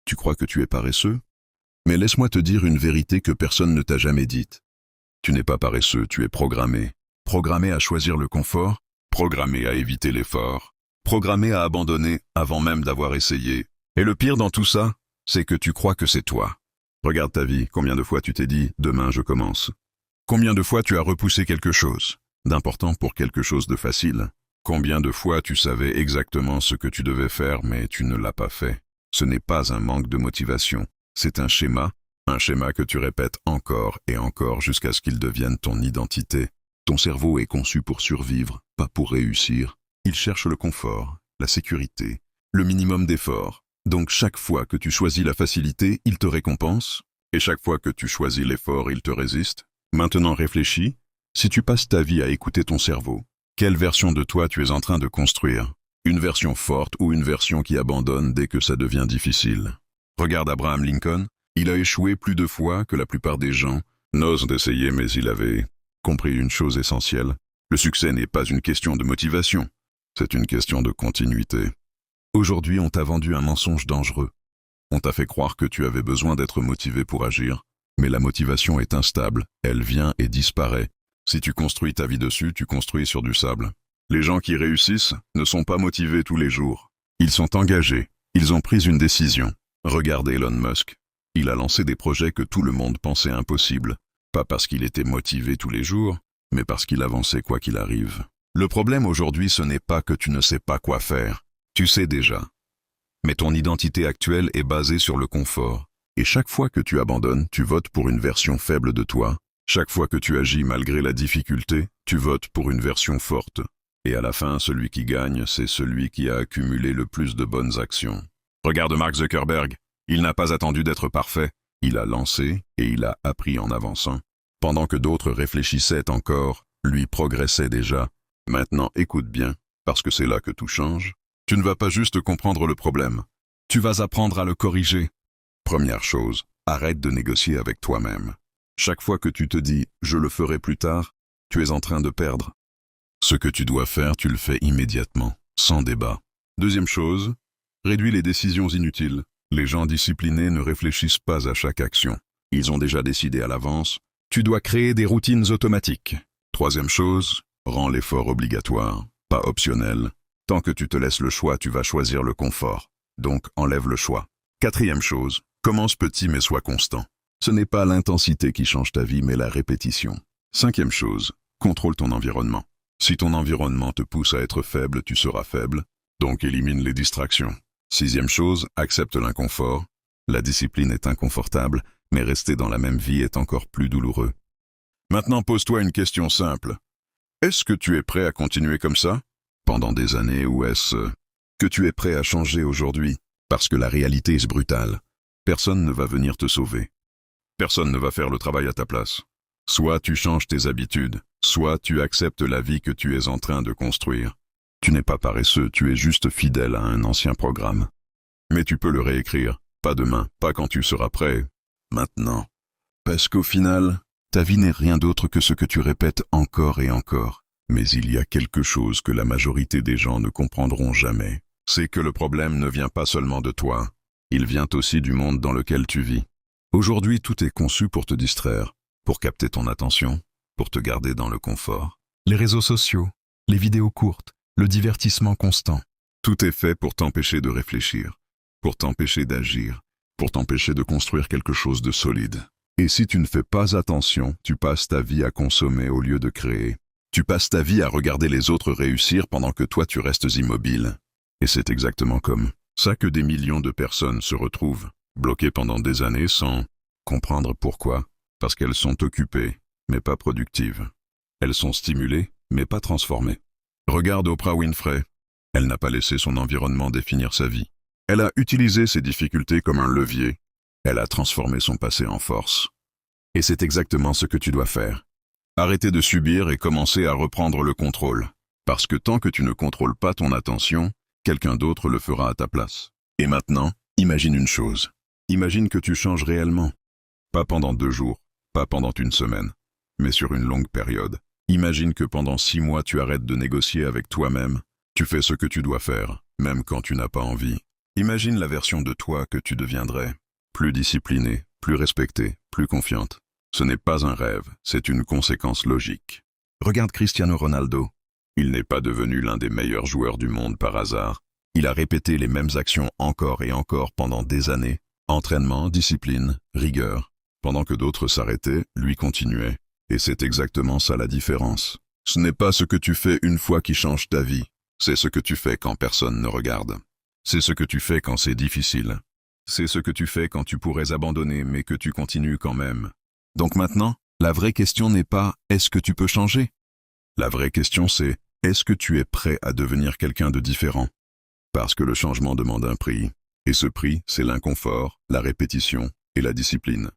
Tu crois que tu es paresseux? Mais laisse-moi te dire une vérité que personne ne t'a jamais dite. Tu n'es pas paresseux, tu es programmé. Programmé à choisir le confort, programmé à éviter l'effort, programmé à abandonner avant même d'avoir essayé. Et le pire dans tout ça, c'est que tu crois que c'est toi. Regarde ta vie, combien de fois tu t'es dit « demain je commence ». Combien de fois tu as repoussé quelque chose d'important pour quelque chose de facile? Combien de fois tu savais exactement ce que tu devais faire mais tu ne l'as pas fait? Ce n'est pas un manque de motivation, c'est un schéma que tu répètes encore et encore jusqu'à ce qu'il devienne ton identité. Ton cerveau est conçu pour survivre, pas pour réussir. Il cherche le confort, la sécurité, le minimum d'effort. Donc chaque fois que tu choisis la facilité, il te récompense, et chaque fois que tu choisis l'effort, il te résiste. Maintenant réfléchis, si tu passes ta vie à écouter ton cerveau, quelle version de toi tu es en train de construire? Une version forte ou une version qui abandonne dès que ça devient difficile? Regarde Abraham Lincoln, il a échoué plus de fois que la plupart des gens n'osent d'essayer, mais il avait compris une chose essentielle. Le succès n'est pas une question de motivation, c'est une question de continuité. Aujourd'hui, on t'a vendu un mensonge dangereux. On t'a fait croire que tu avais besoin d'être motivé pour agir, mais la motivation est instable, elle vient et disparaît. Si tu construis ta vie dessus, tu construis sur du sable. Les gens qui réussissent ne sont pas motivés tous les jours. Ils sont engagés, ils ont pris une décision. Regarde Elon Musk. Il a lancé des projets que tout le monde pensait impossibles, pas parce qu'il était motivé tous les jours, mais parce qu'il avançait quoi qu'il arrive. Le problème aujourd'hui, ce n'est pas que tu ne sais pas quoi faire. Tu sais déjà. Mais ton identité actuelle est basée sur le confort. Et chaque fois que tu abandonnes, tu votes pour une version faible de toi. Chaque fois que tu agis malgré la difficulté, tu votes pour une version forte. Et à la fin, celui qui gagne, c'est celui qui a accumulé le plus de bonnes actions. Regarde Mark Zuckerberg. Il n'a pas attendu d'être parfait. Il a lancé et il a appris en avançant. Pendant que d'autres réfléchissaient encore, lui progressait déjà. Maintenant, écoute bien, parce que c'est là que tout change. Tu ne vas pas juste comprendre le problème. Tu vas apprendre à le corriger. Première chose, arrête de négocier avec toi-même. Chaque fois que tu te dis « je le ferai plus tard », tu es en train de perdre. Ce que tu dois faire, tu le fais immédiatement, sans débat. Deuxième chose, réduis les décisions inutiles. Les gens disciplinés ne réfléchissent pas à chaque action. Ils ont déjà décidé à l'avance. Tu dois créer des routines automatiques. Troisième chose, rends l'effort obligatoire, pas optionnel. Tant que tu te laisses le choix, tu vas choisir le confort. Donc, enlève le choix. Quatrième chose, commence petit mais sois constant. Ce n'est pas l'intensité qui change ta vie, mais la répétition. Cinquième chose, contrôle ton environnement. Si ton environnement te pousse à être faible, tu seras faible. Donc, élimine les distractions. Sixième chose, accepte l'inconfort. La discipline est inconfortable, mais rester dans la même vie est encore plus douloureux. Maintenant, pose-toi une question simple. Est-ce que tu es prêt à continuer comme ça pendant des années, ou est-ce que tu es prêt à changer aujourd'hui? Parce que la réalité est brutale. Personne ne va venir te sauver. Personne ne va faire le travail à ta place. Soit tu changes tes habitudes, soit tu acceptes la vie que tu es en train de construire. Tu n'es pas paresseux, tu es juste fidèle à un ancien programme. Mais tu peux le réécrire, pas demain, pas quand tu seras prêt, maintenant. Parce qu'au final, ta vie n'est rien d'autre que ce que tu répètes encore et encore. Mais il y a quelque chose que la majorité des gens ne comprendront jamais. C'est que le problème ne vient pas seulement de toi, il vient aussi du monde dans lequel tu vis. Aujourd'hui, tout est conçu pour te distraire, pour capter ton attention, pour te garder dans le confort. Les réseaux sociaux, les vidéos courtes, le divertissement constant. Tout est fait pour t'empêcher de réfléchir, pour t'empêcher d'agir, pour t'empêcher de construire quelque chose de solide. Et si tu ne fais pas attention, tu passes ta vie à consommer au lieu de créer. Tu passes ta vie à regarder les autres réussir pendant que toi tu restes immobile. Et c'est exactement comme ça que des millions de personnes se retrouvent, bloquées pendant des années sans comprendre pourquoi. Parce qu'elles sont occupées, mais pas productives. Elles sont stimulées, mais pas transformées. Regarde Oprah Winfrey. Elle n'a pas laissé son environnement définir sa vie. Elle a utilisé ses difficultés comme un levier. Elle a transformé son passé en force. Et c'est exactement ce que tu dois faire. Arrêter de subir et commencer à reprendre le contrôle. Parce que tant que tu ne contrôles pas ton attention, quelqu'un d'autre le fera à ta place. Et maintenant, imagine une chose. Imagine que tu changes réellement. Pas pendant 2 jours, pas pendant une semaine, mais sur une longue période. Imagine que pendant 6 mois tu arrêtes de négocier avec toi-même. Tu fais ce que tu dois faire, même quand tu n'as pas envie. Imagine la version de toi que tu deviendrais. Plus disciplinée, plus respectée, plus confiante. Ce n'est pas un rêve, c'est une conséquence logique. Regarde Cristiano Ronaldo. Il n'est pas devenu l'un des meilleurs joueurs du monde par hasard. Il a répété les mêmes actions encore et encore pendant des années. Entraînement, discipline, rigueur. Pendant que d'autres s'arrêtaient, lui continuait. Et c'est exactement ça la différence. Ce n'est pas ce que tu fais une fois qui change ta vie. C'est ce que tu fais quand personne ne regarde. C'est ce que tu fais quand c'est difficile. C'est ce que tu fais quand tu pourrais abandonner mais que tu continues quand même. Donc maintenant, la vraie question n'est pas « est-ce que tu peux changer ?» La vraie question c'est « est-ce que tu es prêt à devenir quelqu'un de différent ?» Parce que le changement demande un prix. Et ce prix, c'est l'inconfort, la répétition et la discipline.